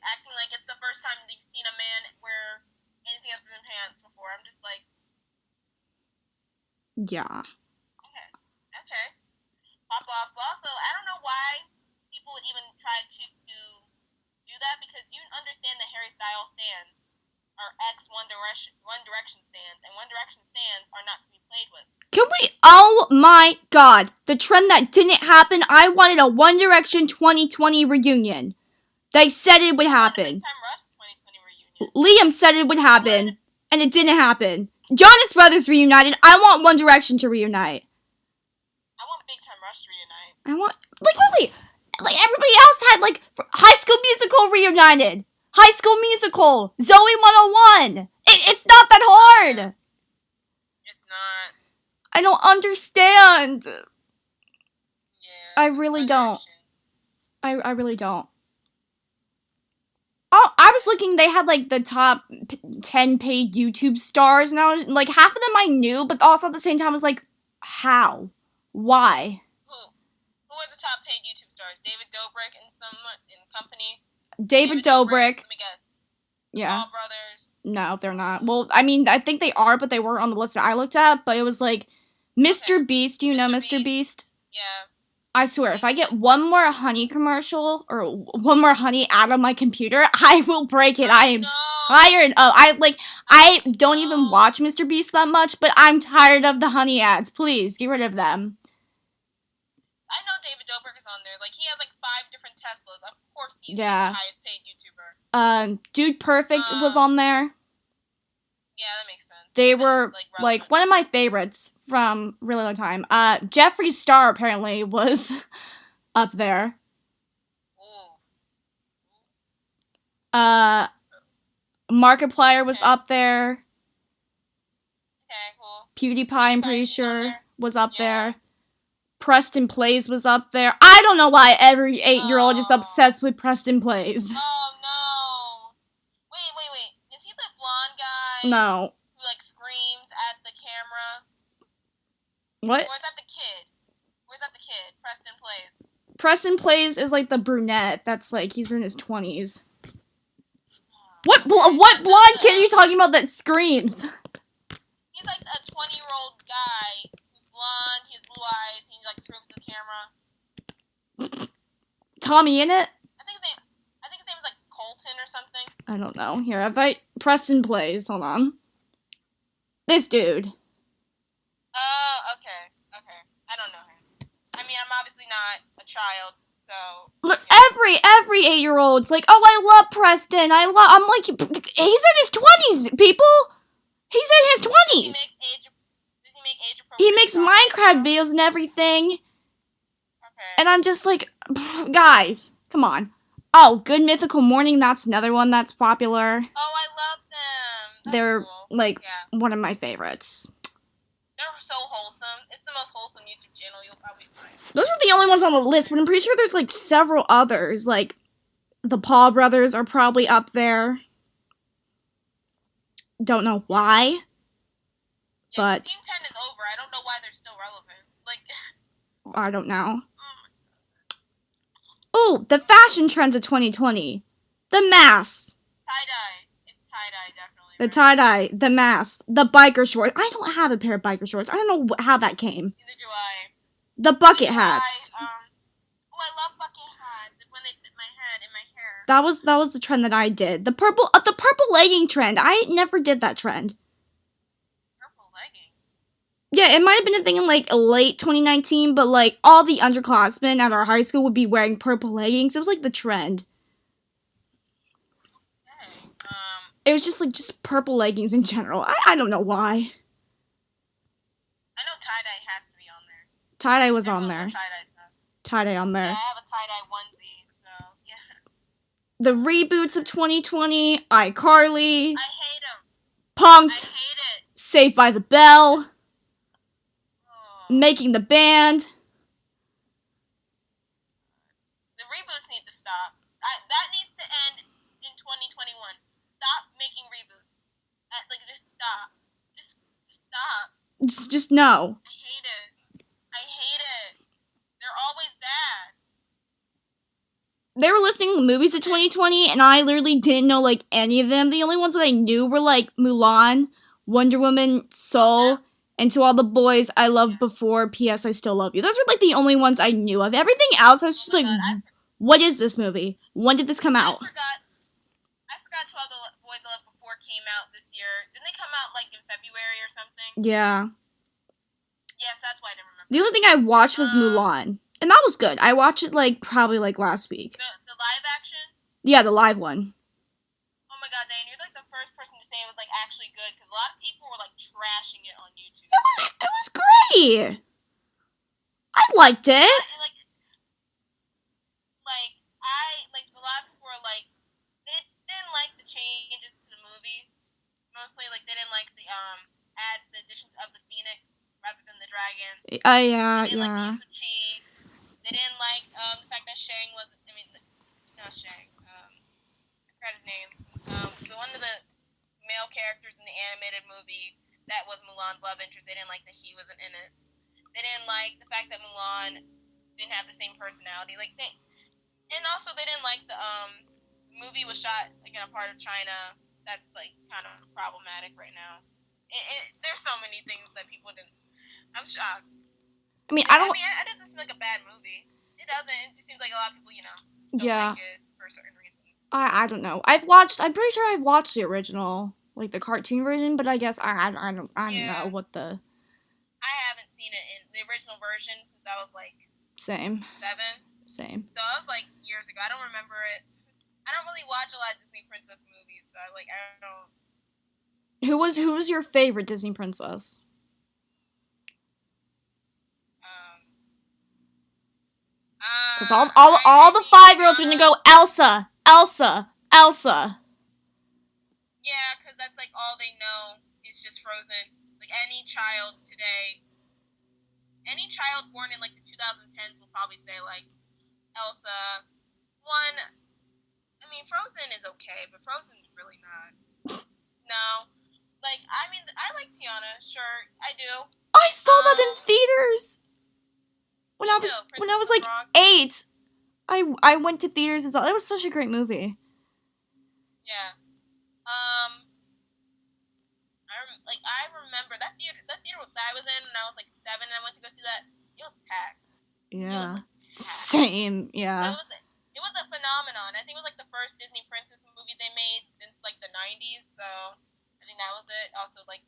acting like it's the first time they've seen a man wear anything other than pants before. I'm just like, yeah. Okay. Pop off. But also, I don't know why people would even try to do that because you understand that Harry Styles stands are One Direction stands, and One Direction stands are not to be played with. Can we? Oh my god. The trend that didn't happen, I wanted a One Direction 2020 reunion. They said it would happen. Liam said it would happen, and it didn't happen. Jonas Brothers reunited. I want One Direction to reunite. I want Big Time Rush to reunite. I want, literally, like everybody else had, like, High School Musical reunited. High School Musical. Zoe 101. It's not that hard. It's not. I don't understand. Yeah. I really don't. I really don't. Oh, I was looking, they had, like, the top 10 paid YouTube stars, and I was, like, half of them I knew, but also at the same time I was like, how? Why? Who are the top paid YouTube stars? David Dobrik and company? David Dobrik. Let me guess. Yeah. All Brothers. No, they're not. Well, I mean, I think they are, but they weren't on the list that I looked at, but it was, like, Mr. Beast, do you know Mr. Mr. Beast? Yeah. I swear, if I get one more honey commercial or one more honey out of my computer, I will break it. I am tired of. I don't even watch Mr. Beast that much, but I'm tired of the honey ads. Please get rid of them. I know David Dobrik is on there. Like, he has like 5 different Teslas. Of course, he's the Yeah. highest paid YouTuber. Dude Perfect was on there. Yeah, that makes sense. They were like one of my favorites from a really long time. Jeffree Star apparently was up there. Ooh. Markiplier was up there. Okay, cool. PewDiePie, I'm pretty sure, was up there. Preston Plays was up there. I don't know why every 8-year-old is obsessed with Preston Plays. Oh, no. Wait. Is he the blonde guy? No. Who, like, screams at the camera? What? Or is that the kid? Preston Plays. Preston Plays is, like, the brunette that's, like, he's in his 20s. What blonde kid are you talking about that screams? He's like a 20-year-old guy who's blonde, he has blue eyes, and he like screams at the camera. Tommy in it? I think his name is like Colton or something. I don't know. Here, Preston Plays. Hold on. This dude. Oh, okay. I don't know him. I mean, I'm obviously not a child, so. Look, every 8-year-old's like, oh, I love Preston. I'm like, he's in his 20s, people. He's in his 20s. Does he make age-appropriate? He makes Minecraft videos and everything. Okay. And I'm just like, guys, come on. Oh, Good Mythical Morning. That's another one that's popular. Oh, I love them. That's They're cool. one of my favorites. They're so wholesome. It's the most wholesome YouTube channel you'll probably find. Those are the only ones on the list, but I'm pretty sure there's like several others. Like the Paul brothers are probably up there. Don't know why. Yeah, but Team 10 is over. I don't know why they're still relevant. Like, I don't know. Oh, the fashion trends of 2020. The masks. Tie-dye. It's tie-dye, definitely. The tie-dye, the mask, the biker shorts. I don't have a pair of biker shorts. I don't know how that came. Neither do I. The bucket hats. I love bucket hats. When they fit my head in my hair. That was the trend that I did. The purple legging trend. I never did that trend. Purple legging? Yeah, it might have been a thing in like late 2019, but like all the underclassmen at our high school would be wearing purple leggings. It was like the trend. Okay. It was just purple leggings in general. I don't know why. I know tie-dye has to be on there. Tie-dye was on there. Tie-dye stuff. Tie-dye on there. Yeah, I have a tie-dye onesie, so yeah. The reboots of 2020, iCarly, I hate them. Punk'd, I hate it. Saved by the Bell, Oh. Making the Band. The reboots need to stop. That needs to end in 2021. Stop making reboots. Just stop. Just stop. Just no. I hate it. They're always bad. They were listing the movies of 2020, and I literally didn't know like any of them. The only ones that I knew were like Mulan, Wonder Woman, Soul, and To All the Boys I Loved Before, P.S. I Still Love You. Those were like the only ones I knew of. Everything else, I was just what is this movie? When did this come out? I forgot To All the Boys I Loved Before came out this year. Didn't they come out like in February or something? Yeah. Yes, that's why I didn't remember. The only thing I watched was Mulan. And that was good. I watched it like probably like last week. The live action? Yeah, the live one. Oh my god, Dan, you're like the first person to say it was like actually good, because a lot of people were like trashing it on YouTube. It was great. I liked it. A lot of people were like, they didn't like the changes to the movie. Mostly, like, they didn't like the additions of the phoenix rather than the dragon. Yeah. They didn't like the use of chi. They didn't like the fact that Shang was, not Shang, I forgot his name. One of the male characters in the animated movie that was Mulan's love interest, they didn't like that he wasn't in it. They didn't like the fact that Mulan didn't have the same personality. And also they didn't like the movie was shot like in a part of China that's like kind of problematic right now. There's so many things that people didn't. I'm shocked. I mean, Like, I don't. it doesn't seem like a bad movie. It doesn't. It just seems like a lot of people, don't Yeah, like it for certain reasons. I don't know. I'm pretty sure I've watched the original, like the cartoon version, but I guess I don't know what the. I haven't seen it in the original version since I was like Same. 7. Same. So that was like years ago. I don't remember it. I don't really watch a lot of Disney princess movies, so I don't. Who was your favorite Disney princess? Because all the 5-year-olds are gonna go Elsa, Elsa, Elsa. Yeah, because that's like all they know is just Frozen. Like any child today, any child born in like the 2010s will probably say like Elsa. One, I mean Frozen is okay, but Frozen's really not. No, like I mean I like Tiana, sure I do. I saw that in theaters when I was like 8. I went to theaters and saw it. Was such a great movie. Yeah. I remember that theater that I was in when I was like 7 and I went to go see that. It was packed. Yeah. It was packed. Same. Yeah. It was a phenomenon. I think it was like the first Disney princess movie they made since like the 90s. So I think that was it. Also like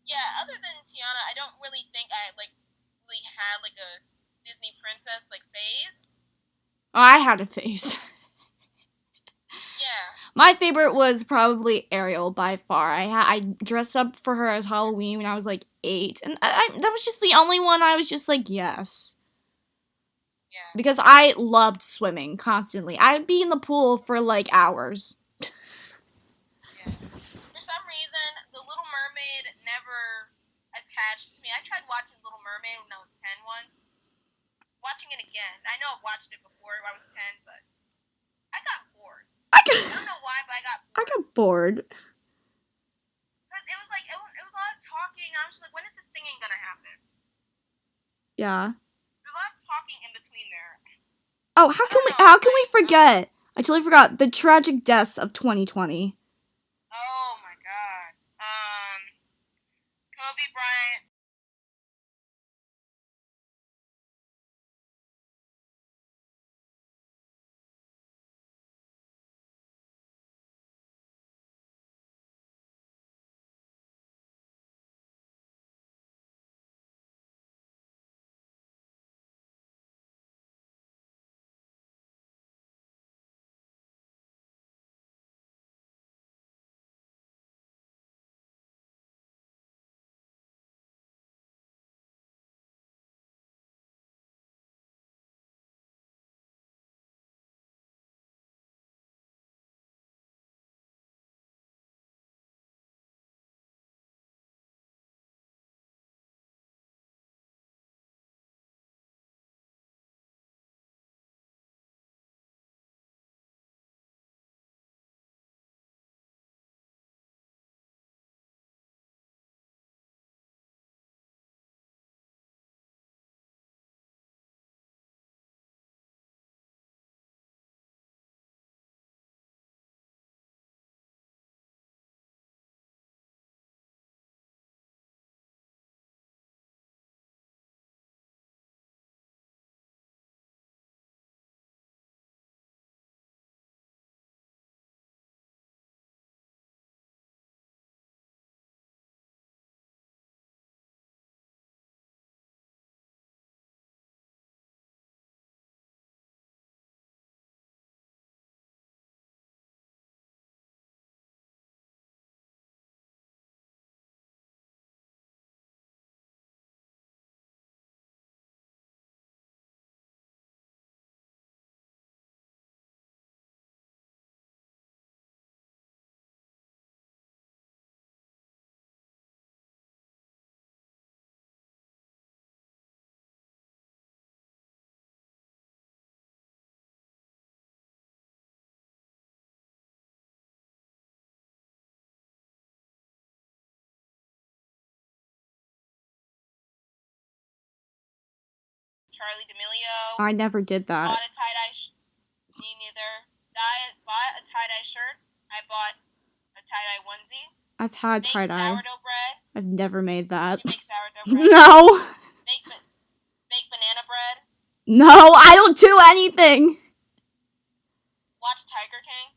yeah. Other than Tiana, I don't really think I like really had like a Disney princess like phase. Oh, I had a phase. Yeah. My favorite was probably Ariel by far. I dressed up for her as Halloween when I was like 8, and that was just the only one I was just like yes. Yeah. Because I loved swimming constantly. I'd be in the pool for like hours. Yeah. For some reason, The Little Mermaid never attached to me. I tried watching Little Mermaid when I was 10 once. Watching it again. I know I've watched it before when I was 10, but I got bored. I don't know why, but I got bored. I got bored. Because it was like, it was a lot of talking. I was just like, when is the singing gonna happen? Yeah. There's a lot of talking in between there. Oh, how can we forget? I totally forgot the tragic deaths of 2020. Oh my god. Kobe Bryant. Charlie D'Amelio. I never did that. Bought a tie-dye me neither. Bought a tie-dye shirt. I bought a tie-dye onesie. I've had Baked tie-dye. sourdough bread. I've never made that. You make sourdough bread. No! Baked banana bread. No, I don't do anything! Watch Tiger King.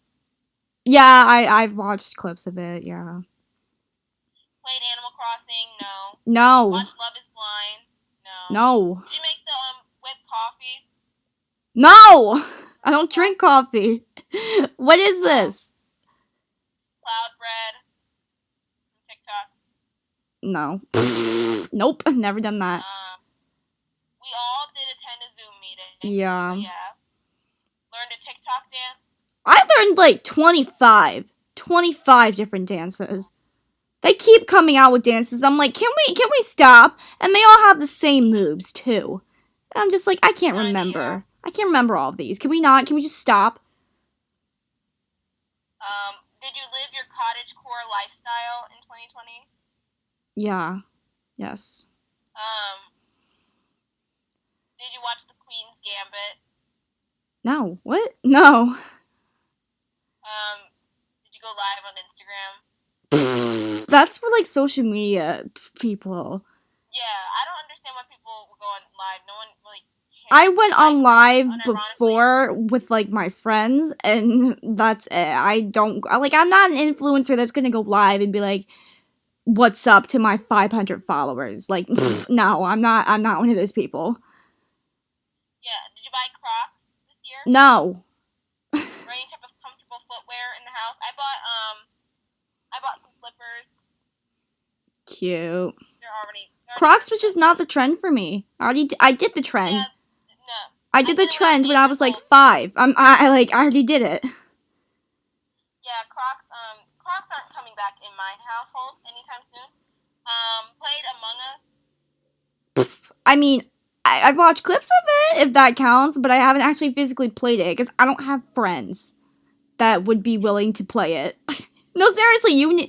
Yeah, I've watched clips of it, yeah. Played Animal Crossing. No. No. Watch Love Is Blind. No. No. Did you make the whipped coffee? No! I don't drink coffee. What is this? Cloud bread. From TikTok. No. Nope, I've never done that. We all did attend a Zoom meeting. Yeah. So yeah. Learned a TikTok dance. I learned like 25 different dances. They keep coming out with dances. I'm like, can we stop? And they all have the same moves too. And I'm just like, I can't remember. I can't remember all of these. Can we not? Can we just stop? Did you live your cottagecore lifestyle in 2020? Yeah. Yes. Did you watch The Queen's Gambit? No. What? No. Did you go live on Instagram? That's for like social media people. Yeah, I don't understand why people would go on live. No one really cares. I went on live before with like my friends, and that's it. I'm not an influencer that's gonna go live and be like, "What's up?" to my 500 followers. Like, no, I'm not one of those people. Yeah, did you buy Crocs this year? No. Or any type of comfortable footwear in the house? I bought some slippers. Cute. They're already Crocs was just not the trend for me. I did the trend. Yeah, no. I did the trend when I was like 5. I already did it. Yeah, Crocs aren't coming back in my household anytime soon. Played Among Us. I mean, I've watched clips of it, if that counts, but I haven't actually physically played it because I don't have friends that would be willing to play it. No, seriously, you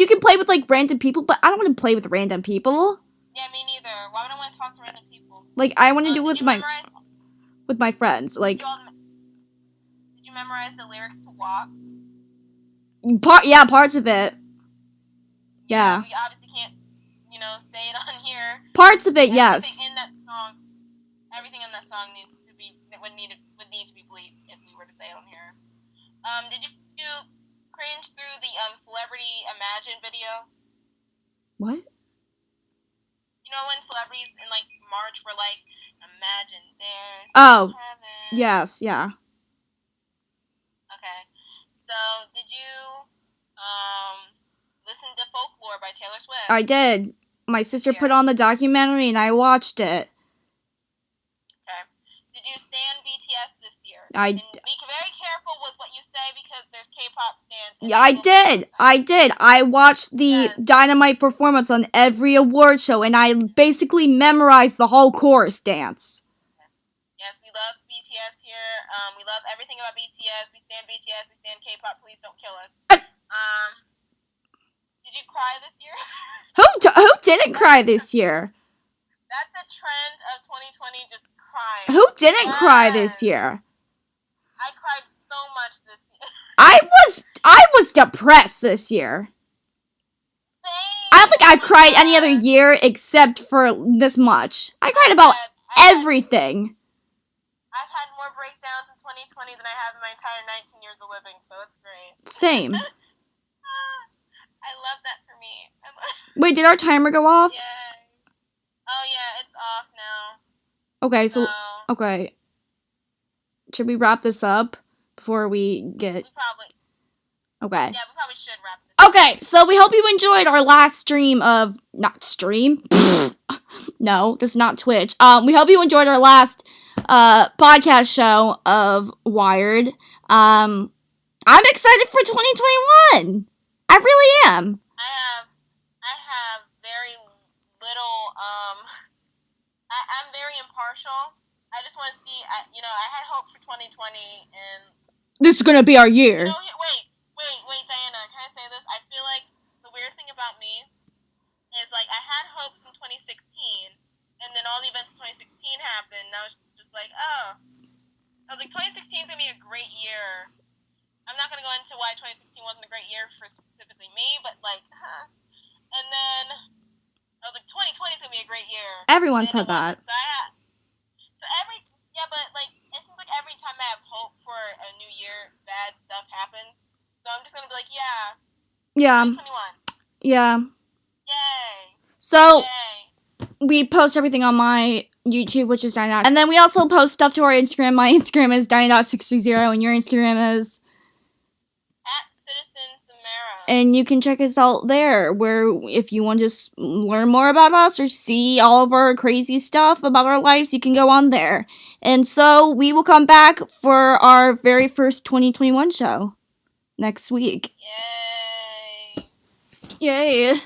can play with like random people, but I don't want to play with random people. Yeah, me neither. Why would I want to talk to random people? Like, I want to do it with my friends. Like, did you memorize the lyrics to Walk? Parts of it. Yeah. We obviously can't, say it on here. Parts of it, yes. Everything in that song would need to be bleeped if we were to say it on here. Did you cringe through the Celebrity Imagine video? What? You know when celebrities in like March were like, "Imagine there's heaven." Yes, yeah. Okay. So, did you listen to Folklore by Taylor Swift? I did. My sister put on the documentary and I watched it. Okay. Did you stan BTS this year? And be very careful with what you say because there's K-pop stans. Yeah, I did. I watched the Dynamite performance on every award show and I basically memorized the whole chorus dance. Yes, we love BTS here. We love everything about BTS. We stand BTS. We stand K-pop. Please don't kill us. Did you cry this year? Who didn't cry this year? That's the trend of 2020, just crying. Who didn't cry this year? I cried so much this year. I was depressed this year. Same. I don't think I've cried any other year except for this much. I cried about everything. I've had more breakdowns in 2020 than I have in my entire 19 years of living, so it's great. Same. I love that for me. Wait, did our timer go off? Yeah. Oh yeah, it's off now. Okay, so okay. Should we wrap this up before we get? We probably. Okay. Yeah, we probably should wrap this up. Okay, so we hope you enjoyed our last stream of not stream. No, this is not Twitch. We hope you enjoyed our last podcast show of Wired. I'm excited for 2021. I really am. I have very little. I'm very impartial. I just want to see. I had hope for 2020, and this is gonna be our year. Wait, Diana. Can I say this? I feel like the weird thing about me is like I had hopes in 2016, and then all the events of 2016 happened. And I was just like, oh. I was like, 2016 is gonna be a great year. I'm not gonna go into why 2016 wasn't a great year for specific obviously me, but like, and then I was like, 2020 is gonna be a great year. Everyone And said that. It seems like every time I have hope for a new year, bad stuff happens. So I'm just gonna be like, yeah, Yeah. 2021. Yeah. Yay. So Yay. we post everything on my YouTube, which is Dinah. And then we also post stuff to our Instagram. My Instagram is Dinah.660 and your Instagram is @CitizenSamara. And you can check us out there, where if you want to just learn more about us or see all of our crazy stuff about our lives, you can go on there. And so we will come back for our very first 2021 show next week. Yay. Yay.